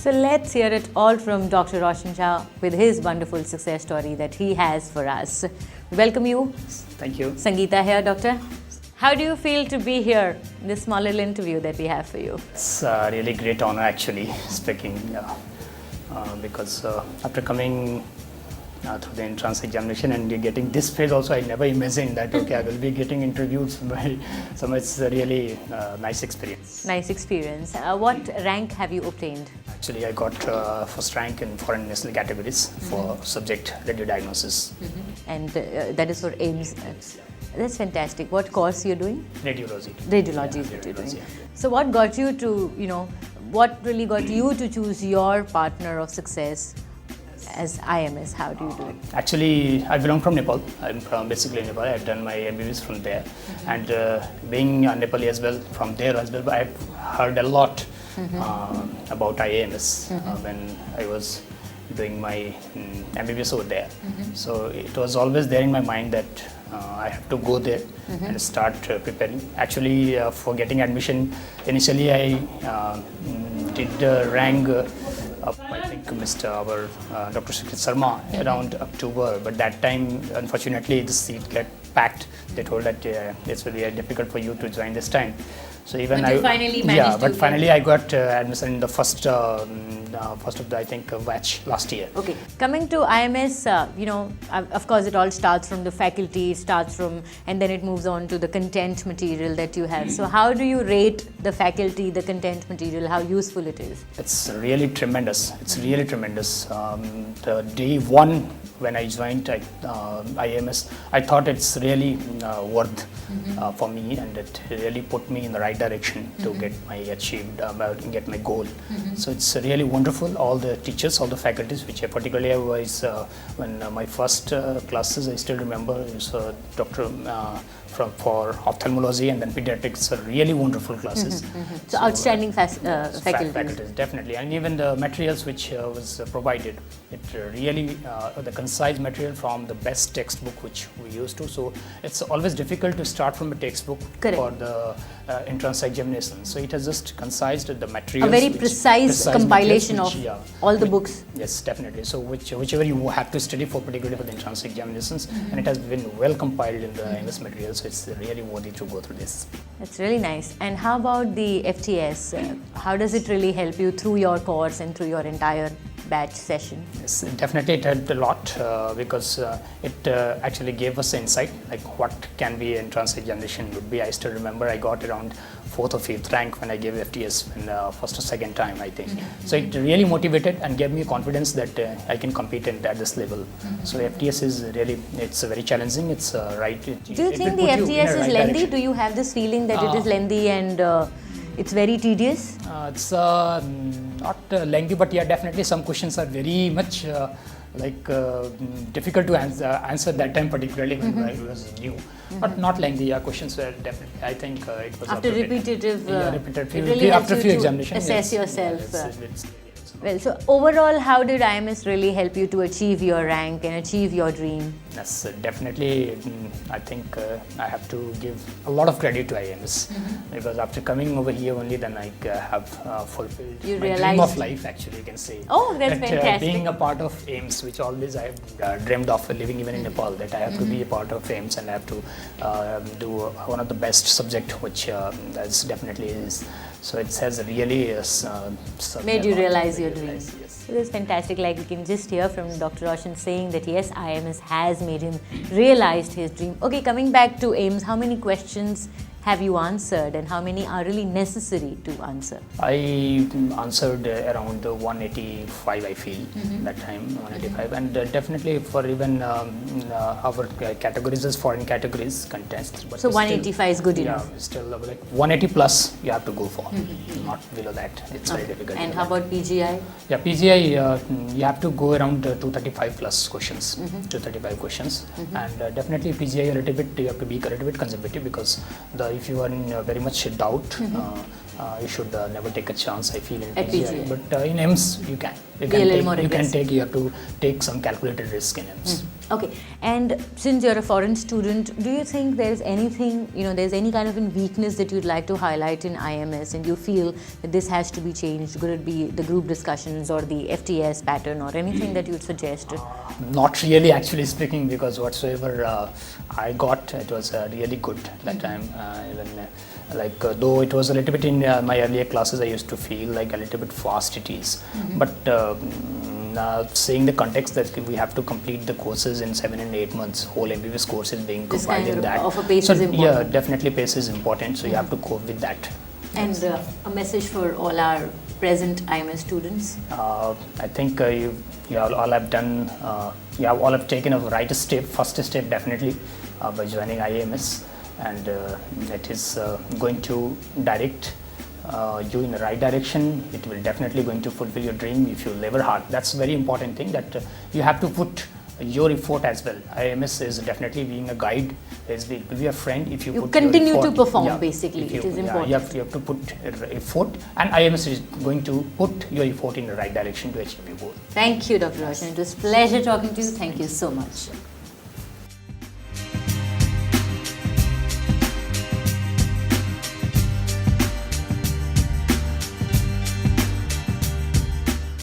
So let's hear it all from Dr. Roshan Shah with his wonderful success story that he has for us. Welcome you. Thank you. Sangeeta here, Doctor. How do you feel to be here in this small little interview that we have for you? It's a really great honor actually speaking because after coming through the entrance examination and getting this phase also, I never imagined that I will be getting interviewed by so it's a really nice experience. Nice experience. What rank have you obtained? Actually, I got first rank in foreign national categories for subject radio diagnosis. And that is for AIIMS. That's fantastic. What course you're doing? Radiology. Radiology is what you're doing. So what got you to, what really got you to choose your partner of success as IMS? How do you do it? Actually, I belong from Nepal. I'm from basically Nepal. I've done my MBBS from there. And being Nepali as well, from there as well, I've heard a lot about IMS when I was doing my MBBS over there. So it was always there in my mind that I have to go there and start preparing. Actually, for getting admission, initially I did rank up, I think, our Dr. Sukhit Sharma around October, but that time, unfortunately, the seat get packed. They told that it's very difficult for you to join this time. So even but finally managed to finally I got admission in the first of the, I think, batch last year. Okay, coming to IMS, of course it all starts from the faculty, and then it moves on to the content material that you have. So how do you rate the faculty, the content material, how useful it is? It's really tremendous. It's really tremendous. The day one when I joined IMS, I thought it's really worth for me, and it really put me in the right direction to get my goal. So it's really wonderful. All the teachers, all the faculties, which I particularly was when my first classes, I still remember, is Dr. For ophthalmology and then pediatrics, are really wonderful classes. So outstanding faculties. Definitely, and even the materials which was provided, it really the concise material from the best textbook which we used to. So it's always difficult to start from a textbook for the entrance examination. So it has just concised the materials. A very precise compilation of all the books. Yes, definitely. So whichever you have to study for, particularly for the entrance examinations, and it has been well compiled in the MS materials. It's really worthy to go through this. That's really nice. And how about the FTS? How does it really help you through your course and through your entire batch session? Yes, definitely it helped a lot because it actually gave us insight like what can be entrance examination would be. I still remember I got around 4th or 5th rank when I gave FTS in first or second time, I think. So it really motivated and gave me confidence that I can compete at this level. So FTS is really, it's very challenging. It's right. Do you think the FTS is lengthy? Do you have this feeling that it is lengthy and it's very tedious? It's not lengthy, but yeah, definitely some questions are very much difficult to answer that time, particularly when I was new. But not lengthy. Questions were definitely. I think it was after repetitive. Repetitive. It really after helps few you examinations. Assess yourself. It's well, so overall, how did IMS really help you to achieve your rank and achieve your dream? Yes, definitely. I think I have to give a lot of credit to IMS because after coming over here only, then I have fulfilled my dream of life. Actually, you can say. Oh, that's fantastic. Being a part of AIIMS, which always I have dreamed of living even in Nepal, that I have to be a part of AIIMS and I have to do one of the best subject, which that's definitely is. So it has really made you realize your dream. Yes. So that's fantastic. Like we can just hear from Dr. Roshan saying that yes, IMS has made him realized his dream. Okay, coming back to AIIMS, how many questions have you answered and how many are really necessary to answer? I answered around 185, I feel, that time, 185. And definitely for even our categories as foreign categories contents. But so 185 is good enough? Yeah, still like 180 plus you have to go for, not below that. It's very difficult. And how about PGI? Yeah, PGI, you have to go around 235 plus questions, 235 questions. And definitely PGI a little bit, you have to be a little bit conservative because if you are in very much doubt you should never take a chance, I feel, in At PGI. PGI. But in AIIMS, you can. You Be a little more you can aggressive. take. You have to take some calculated risk in AIIMS. Okay, and since you're a foreign student, do you think there's anything, there's any kind of a weakness that you'd like to highlight in IMS and you feel that this has to be changed? Could it be the group discussions or the FTS pattern or anything that you'd suggest? Not really, actually speaking, because whatsoever I got, it was really good that time. Even though it was a little bit in my earlier classes, I used to feel like a little bit fast it is. But seeing the context that we have to complete the courses in 7 and 8 months, whole MBBS course is being This compiled kind in that. of a pace So is yeah, important. definitely pace is important. So you have to cope with that. And a message for all our present IMS students? I think you all have done, you all have taken a right step, first step definitely by joining IAMS, and that is going to direct you in the right direction. It will definitely going to fulfill your dream if you labor hard. That's a very important thing, that you have to put your effort as well. IMS is definitely being a guide. It will be a friend if you put continue your to effort. perform, basically. If you- It is yeah, important. you have to put effort, and IMS is going to put your effort in the right direction to achieve your goal. Thank you, Dr. Roshan. It was a pleasure talking to you. Thank you so much.